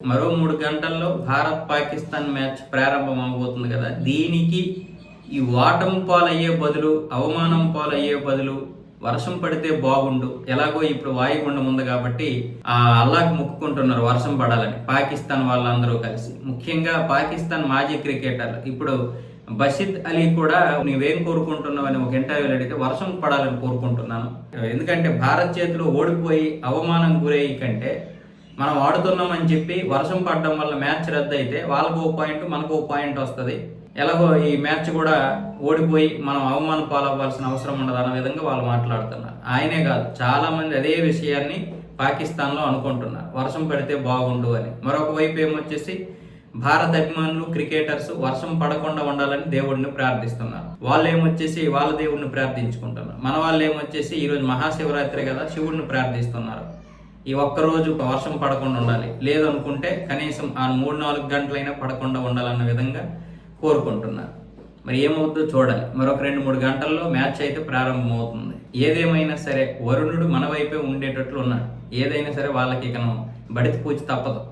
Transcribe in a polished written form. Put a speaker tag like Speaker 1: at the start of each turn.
Speaker 1: మరో 3 గంటల్లో భారత్ పాకిస్తాన్ మ్యాచ్ ప్రారంభం అవబోతుంది కదా. దీనికి ఈ ఓటమి పాలయ్యే బదులు, అవమానం పాలయ్యే బదులు వర్షం పడితే బాగుండు. ఎలాగో ఇప్పుడు వాయుగుండం ఉంది కాబట్టి అల్లాహ్కి మొక్కుకుంటున్నారు వర్షం పడాలని పాకిస్తాన్ వాళ్ళందరూ కలిసి. ముఖ్యంగా పాకిస్తాన్ మాజీ క్రికెటర్లు ఇప్పుడు బషీద్ అలీ కూడా నీవేం కోరుకుంటున్నావు అని ఒక ఇంటర్వ్యూలో అడిగితే వర్షం పడాలని కోరుకుంటున్నాను. ఎందుకంటే భారత్ చేతిలో ఓడిపోయి అవమానం గురయ్యి కంటే మనం ఆడుతున్నామని చెప్పి వర్షం పడడం వల్ల మ్యాచ్ రద్దు అయితే వాళ్ళకు ఓ పాయింట్, మనకు ఓ పాయింట్ వస్తుంది. ఎలాగో ఈ మ్యాచ్ కూడా ఓడిపోయి మనం అవమానం పాలవ్వాల్సిన అవసరం ఉండదు అన్న విధంగా వాళ్ళు మాట్లాడుతున్నారు. ఆయనే కాదు, చాలా మంది అదే విషయాన్ని పాకిస్తాన్లో అనుకుంటున్నారు, వర్షం పడితే బాగుండు అని. మరొక వైపు ఏమొచ్చేసి భారత అభిమానులు, క్రికెటర్స్ వర్షం పడకుండా ఉండాలని దేవుడిని ప్రార్థిస్తున్నారు. వాళ్ళు ఏమొచ్చేసి వాళ్ళ దేవుడిని ప్రార్థించుకుంటున్నారు. మన వాళ్ళు ఏమొచ్చేసి ఈరోజు మహాశివరాత్రి కదా, శివుడిని ప్రార్థిస్తున్నారు. ఈ ఒక్కరోజు వర్షం పడకుండా ఉండాలి, లేదనుకుంటే కనీసం ఆ 3-4 గంటలైనా పడకుండా ఉండాలన్న విధంగా కోరుకుంటున్నారు. మరి ఏమవుతుందో చూడాలి. మరొక 2-3 గంటల్లో మ్యాచ్ అయితే ప్రారంభమవుతుంది. ఏదేమైనా సరే వరుణుడు మన వైపే ఉండేటట్లు ఉన్నాడు. ఏదైనా సరే వాళ్ళకి ఇక బడితి పూచి తప్పదు.